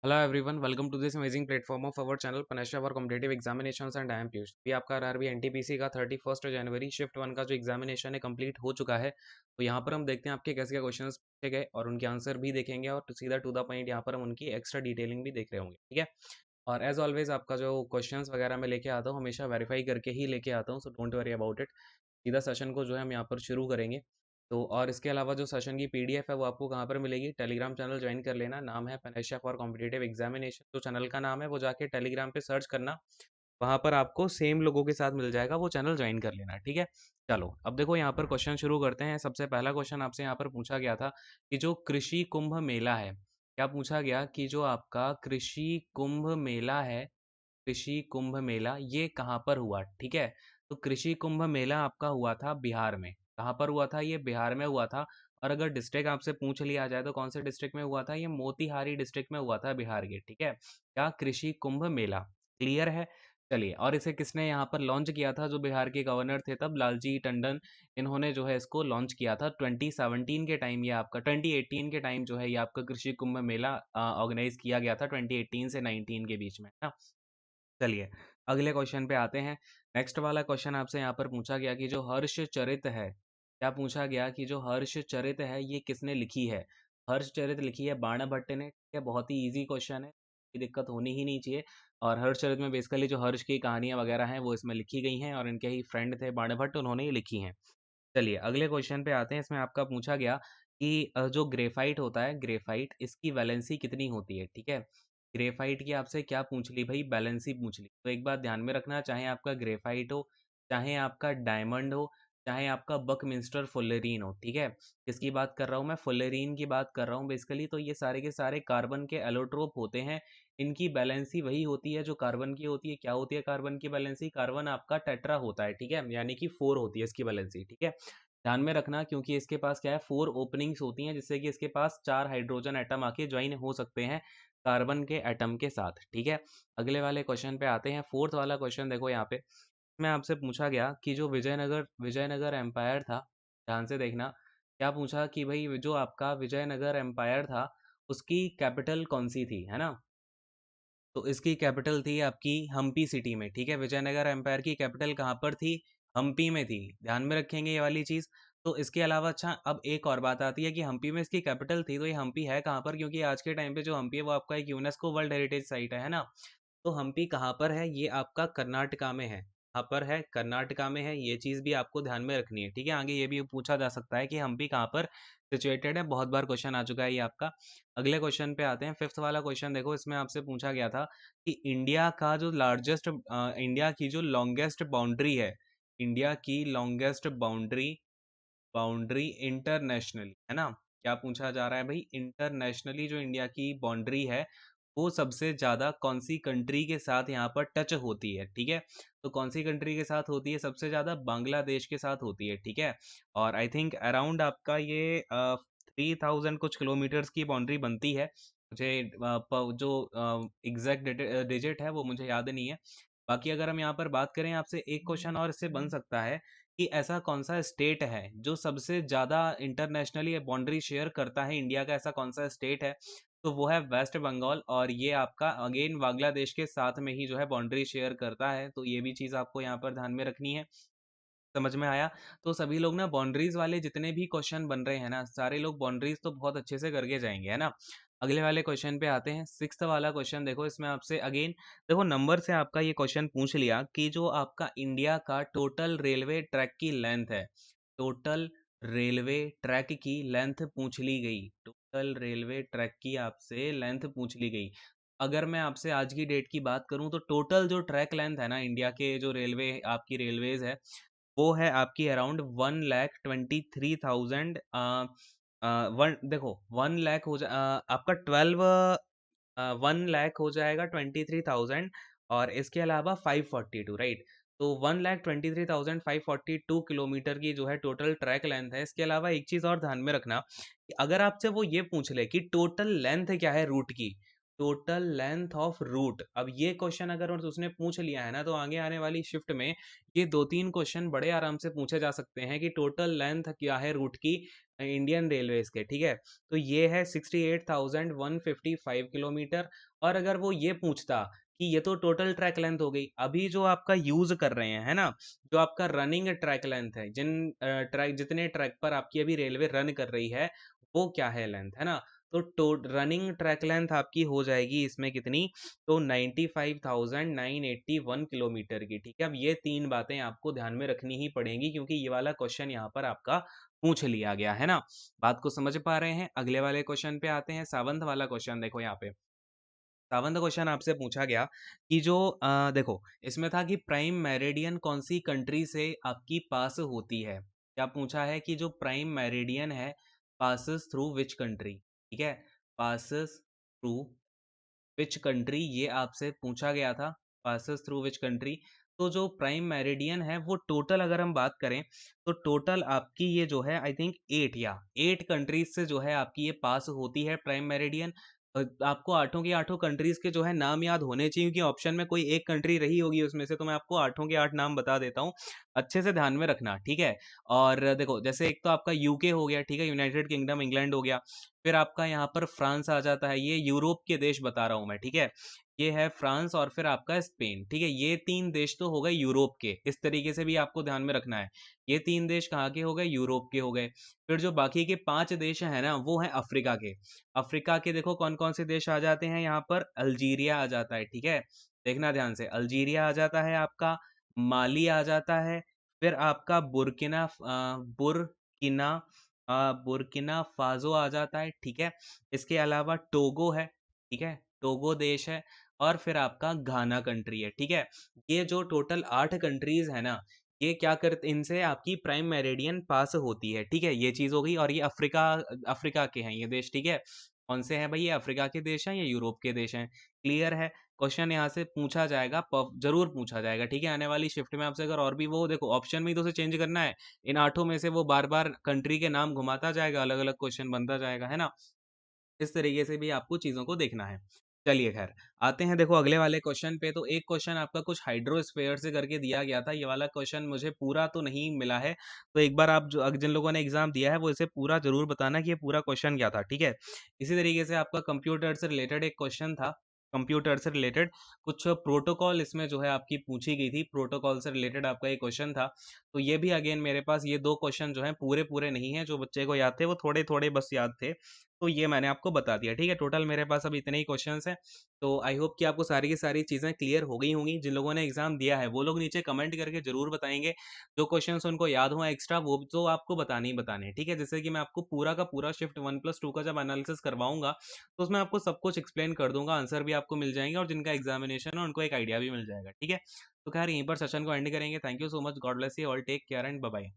Hello everyone, welcome to this amazing platform of our channel पनेशा for competitive examinations and I am Piyush. भी आपका RRB NTPC का 31 जनवरी shift 1 का जो examination है कंप्लीट हो चुका है। तो यहाँ पर हम देखते हैं आपके कैसे क्या क्वेश्चंस पूछे गए और उनके आंसर भी देखेंगे और सीधा टू द पॉइंट यहाँ पर हम उनकी एक्स्ट्रा डिटेलिंग भी देख रहे होंगे। ठीक है। और एज ऑलवेज आपका जो क्वेश्चंस वगैरह मैं लेके आता हूँ हमेशा वेरीफाई करके ही लेके आता हूँ, so don't worry about it. सीधा सेशन को जो है हम यहाँ पर शुरू करेंगे। तो और इसके अलावा जो सेशन की पीडीएफ है वो आपको कहाँ पर मिलेगी, टेलीग्राम चैनल ज्वाइन कर लेना। नाम है पनेशा फॉर कॉम्पिटिटिव एग्जामिनेशन, जो चैनल का नाम है वो जाके टेलीग्राम पे सर्च करना। वहाँ पर आपको सेम लोगों के साथ मिल जाएगा, वो चैनल ज्वाइन कर लेना। ठीक है। चलो अब देखो यहाँ पर क्वेश्चन शुरू करते हैं। सबसे पहला क्वेश्चन आपसे यहाँ पर पूछा गया था कि जो कृषि कुंभ मेला है, क्या पूछा गया कि जो आपका कृषि कुंभ मेला है, कृषि कुंभ मेला ये कहाँ पर हुआ। ठीक है। तो कृषि कुंभ मेला आपका हुआ था बिहार में। कहाँ पर हुआ था, ये बिहार में हुआ था। और अगर डिस्ट्रिक्ट आपसे पूछ लिया जाए तो कौन से डिस्ट्रिक्ट में हुआ था, ये मोतिहारी डिस्ट्रिक्ट में हुआ था बिहार के। ठीक है। क्या कृषि कुंभ मेला क्लियर है। चलिए, और इसे किसने यहाँ पर लॉन्च किया था, जो बिहार के गवर्नर थे तब लालजी टंडन, इन्होंने जो है इसको लॉन्च किया था 2017 के टाइम। ये आपका 2018 के टाइम जो है ये आपका कृषि कुंभ मेला ऑर्गेनाइज किया गया था 2018 से 19 के बीच में, है ना। चलिए अगले क्वेश्चन पे आते हैं। नेक्स्ट वाला क्वेश्चन आपसे यहाँ पर पूछा गया कि जो हर्षचरित है, क्या पूछा गया कि जो हर्षचरित है ये किसने लिखी है। हर्षचरित लिखी है बाणभट्ट ने। ठीक है, बहुत ही इजी क्वेश्चन है, कोई दिक्कत होनी ही नहीं चाहिए। और हर्षचरित में बेसिकली जो हर्ष की कहानियां वगैरह हैं वो इसमें लिखी गई हैं और इनके ही फ्रेंड थे बाणभट्ट, उन्होंने ये लिखी हैं। चलिए अगले क्वेश्चन पे आते हैं। इसमें आपका पूछा गया कि जो ग्रेफाइट होता है, ग्रेफाइट इसकी वैलेंसी कितनी होती है। ठीक है। ग्रेफाइट की आपसे क्या पूछ ली भाई, बैलेंसी पूछ ली। तो एक बात ध्यान में रखना, चाहे आपका ग्रेफाइट हो, चाहे आपका डायमंड हो, चाहे आपका बकमिंस्टर फुल्लेरीन हो। ठीक है। किसकी बात कर रहा हूँ मैं, फुल्लेरीन की बात कर रहा हूँ बेसिकली। तो ये सारे के सारे कार्बन के एलोट्रोप होते हैं। इनकी बैलेंसी वही होती है जो कार्बन की होती है। क्या होती है कार्बन की बैलेंसी, कार्बन आपका टेट्रा होता है। ठीक है, यानी कि 4 होती है इसकी बैलेंसी। ठीक है। ध्यान में रखना, क्योंकि इसके पास क्या है, 4 ओपनिंग्स होती हैं, जिससे कि इसके पास 4 हाइड्रोजन एटम आके ज्वाइन हो सकते हैं कार्बन के एटम के साथ। ठीक है। अगले वाले क्वेश्चन पे आते हैं। फोर्थ वाला क्वेश्चन देखो यहाँ पे, मैं आपसे पूछा गया कि जो विजयनगर विजयनगर एम्पायर था, ध्यान से देखना। क्या पूछा कि भाई जो आपका विजयनगर एम्पायर था उसकी कैपिटल कौन सी थी, है ना। तो इसकी कैपिटल थी आपकी हम्पी सिटी में। ठीक है, विजयनगर एम्पायर की कैपिटल कहाँ पर थी, हम्पी में थी। ध्यान में रखेंगे ये वाली चीज़। तो इसके अलावा अच्छा, अब एक और बात आती है कि हम्पी में इसकी कैपिटल थी, तो ये हम्पी है कहाँ पर, क्योंकि आज के टाइम पे जो हम्पी है वो आपका एक यूनेस्को वर्ल्ड हेरिटेज साइट है ना। तो हम्पी कहाँ पर है, ये आपका कर्नाटका में है। कहाँ पर है, कर्नाटका में है। ये चीज़ भी आपको ध्यान में रखनी है। ठीक है, आगे ये भी पूछा जा सकता है कि हम्पी कहाँ पर सिचुएटेड है। बहुत बार क्वेश्चन आ चुका है ये आपका। अगले क्वेश्चन पे आते हैं। फिफ्थ वाला क्वेश्चन देखो, इसमें आपसे पूछा गया था कि इंडिया का जो लार्जेस्ट इंडिया की जो लॉन्गेस्ट बाउंड्री है, इंडिया की लॉन्गेस्ट बाउंड्री बाउंड्री इंटरनेशनली, है ना। क्या पूछा जा रहा है भाई, इंटरनेशनली जो इंडिया की बाउंड्री है वो सबसे ज़्यादा कौन सी कंट्री के साथ यहाँ पर टच होती है। ठीक है। तो कौन सी कंट्री के साथ होती है, सबसे ज़्यादा बांग्लादेश के साथ होती है। ठीक है। और आई थिंक अराउंड आपका ये 3000 कुछ किलोमीटर्स की बाउंड्री बनती है। मुझे जो एग्जैक्ट डिजिट है वो मुझे याद नहीं है। बाकी अगर हम यहाँ पर बात करें, आपसे एक क्वेश्चन और इससे बन सकता है कि ऐसा कौन सा स्टेट है जो सबसे ज़्यादा इंटरनेशनली बाउंड्री शेयर करता है इंडिया का, ऐसा कौन सा स्टेट है। तो वो है वेस्ट बंगाल, और ये आपका अगेन बांग्लादेश के साथ में ही जो है बाउंड्री शेयर करता है। तो ये भी चीज़ आपको यहाँ पर ध्यान में रखनी है। समझ में आया। तो सभी लोग ना बाउंड्रीज वाले जितने भी क्वेश्चन बन रहे हैं ना, सारे लोग बाउंड्रीज तो बहुत अच्छे से करके जाएंगे, है ना। अगले वाले क्वेश्चन पे आते हैं। सिक्स्थ वाला क्वेश्चन देखो, इसमें आपसे अगेन देखो नंबर से आपका ये क्वेश्चन पूछ लिया कि जो आपका इंडिया का टोटल रेलवे ट्रैक की लेंथ है, टोटल रेलवे ट्रैक की लेंथ पूछ ली गई, टोटल रेलवे ट्रैक की आपसे लेंथ पूछ ली गई। अगर मैं आपसे आज की डेट की बात करूं तो टोटल जो ट्रैक लेंथ है ना इंडिया के, जो रेलवे आपकी रेलवेज है, वो है आपकी अराउंड 1,23,000। वन देखो 1 लाख हो जा आपका 1 लाख हो जाएगा 23,000, और इसके अलावा 542, राइट। तो 1,23,542 किलोमीटर की जो है टोटल ट्रैक लेंथ है। इसके अलावा एक चीज़ और ध्यान में रखना कि अगर आपसे वो ये पूछ ले कि टोटल लेंथ क्या है रूट की, टोटल लेंथ ऑफ रूट, अब ये क्वेश्चन अगर उसने पूछ लिया है ना, तो आगे आने वाली शिफ्ट में ये 2-3 क्वेश्चन बड़े आराम से पूछे जा सकते हैं कि टोटल लेंथ क्या है रूट की, इंडियन रेलवेज के, ठीक है। तो ये है 68,155 किलोमीटर। और अगर वो ये पूछता कि ये तो टोटल ट्रैक लेंथ हो गई, अभी जो आपका यूज कर रहे हैं, है ना, जो आपका रनिंग ट्रैक लेंथ है, ट्रैक जितने ट्रैक पर आपकी अभी रेलवे रन कर रही है, वो क्या है लेंथ, है ना। तो रनिंग ट्रैक लेंथ आपकी हो जाएगी इसमें कितनी, तो 95,981 किलोमीटर की, ठीक है। अब ये तीन बातें आपको ध्यान में रखनी ही पड़ेंगी, क्योंकि ये वाला क्वेश्चन यहाँ पर आपका पूछ लिया गया है ना। बात को समझ पा रहे हैं। अगले वाले क्वेश्चन पे आते हैं। सावंत वाला क्वेश्चन देखो यहाँ पे। सावंत क्वेश्चन आपसे पूछा गया कि जो देखो इसमें था कि प्राइम मेरिडियन कौन सी कंट्री से आपकी पास होती है। क्या पूछा है कि जो प्राइम मेरिडियन है पासिस थ्रू विच कंट्री, ठीक है। पासिस थ्रू विच कंट्री, ये आपसे पूछा गया था। Passes through which country. तो जो प्राइम मेरिडियन है वो टोटल अगर हम बात करें, तो टोटल आपकी ये जो है आई थिंक 8 कंट्रीज से जो है आपकी ये पास होती है प्राइम मेरिडियन। आपको आठों के आठों कंट्रीज के जो है नाम याद होने चाहिए, क्योंकि ऑप्शन में कोई एक कंट्री रही होगी उसमें से, तो मैं आपको आठों के आठ नाम बता देता हूँ। अच्छे से ध्यान में रखना, ठीक है। और देखो जैसे एक तो आपका यूके हो गया, ठीक है, यूनाइटेड किंगडम, इंग्लैंड हो गया। फिर आपका यहाँ पर फ्रांस आ जाता है, ये यूरोप के देश बता रहा हूँ मैं, ठीक है। ये है फ्रांस, और फिर आपका स्पेन, ठीक है। ये तीन देश तो हो गए यूरोप के, इस तरीके से भी आपको ध्यान में रखना है। ये तीन देश कहाँ के हो गए, यूरोप के हो गए। फिर जो बाकी के पांच देश हैं ना, वो हैं अफ्रीका के। अफ्रीका के देखो कौन कौन से देश आ जाते हैं यहाँ पर, अल्जीरिया आ जाता है, ठीक है। देखना ध्यान से, अल्जीरिया आ जाता है आपका, माली आ जाता है, फिर आपका बुर्किना फाजो आ जाता है, ठीक है। इसके अलावा टोगो है, ठीक है, टोगो देश है। और फिर आपका घाना कंट्री है, ठीक है। ये जो टोटल 8 कंट्रीज है ना, ये क्या करते, इनसे आपकी प्राइम मेरिडियन पास होती है, ठीक है। ये चीज हो गई। और ये अफ्रीका अफ्रीका के हैं ये देश, ठीक है। कौन से हैं भाई, ये अफ्रीका के देश हैं, ये यूरोप के देश हैं। क्लियर है। क्वेश्चन यहाँ से पूछा जाएगा, जरूर पूछा जाएगा, ठीक है। आने वाली शिफ्ट में आपसे अगर और भी, वो देखो ऑप्शन में ही तो उसे चेंज करना है। इन आठों में से वो बार बार कंट्री के नाम घुमाता जाएगा, अलग अलग क्वेश्चन बनता जाएगा, है ना। इस तरीके से भी आपको चीज़ों को देखना है। चलिए खैर, आते हैं देखो अगले वाले क्वेश्चन पे। तो एक क्वेश्चन आपका कुछ हाइड्रोस्फीयर से करके दिया गया था। ये वाला क्वेश्चन मुझे पूरा तो नहीं मिला है, तो एक बार आप जो जिन लोगों ने एग्जाम दिया है वो इसे पूरा जरूर बताना कि ये पूरा क्वेश्चन क्या था, ठीक है। इसी तरीके से आपका कंप्यूटर से रिलेटेड एक क्वेश्चन था। कंप्यूटर से रिलेटेड कुछ प्रोटोकॉल इसमें जो है आपकी पूछी गई थी, प्रोटोकॉल से रिलेटेड आपका एक क्वेश्चन था। तो ये भी अगेन मेरे पास ये दो क्वेश्चन जो हैं पूरे पूरे नहीं है, जो बच्चे को याद थे वो थोड़े थोड़े बस याद थे। तो ये मैंने आपको बता दिया, ठीक है। टोटल मेरे पास अब इतने ही क्वेश्चंस हैं। तो आई होप कि आपको सारी की सारी चीज़ें क्लियर हो गई होंगी। जिन लोगों ने एग्जाम दिया है वो लोग नीचे कमेंट करके जरूर बताएंगे। जो क्वेश्चंस उनको याद हुआ एक्स्ट्रा, वो तो आपको बताने ही बताने हैं, ठीक है। जैसे कि मैं आपको पूरा का पूरा शिफ्ट 1+2 का जब एनालिसिस करवाऊंगा, तो उसमें आपको सब कुछ एक्सप्लेन कर दूंगा, आंसर भी आपको मिल जाएंगे, और जिनका एग्जामिनेशन है उनको एक आइडिया भी मिल जाएगा, ठीक है। तो खैर यहीं पर सेशन को एंड करेंगे। Thank you so much, God bless you all, take care and bye bye.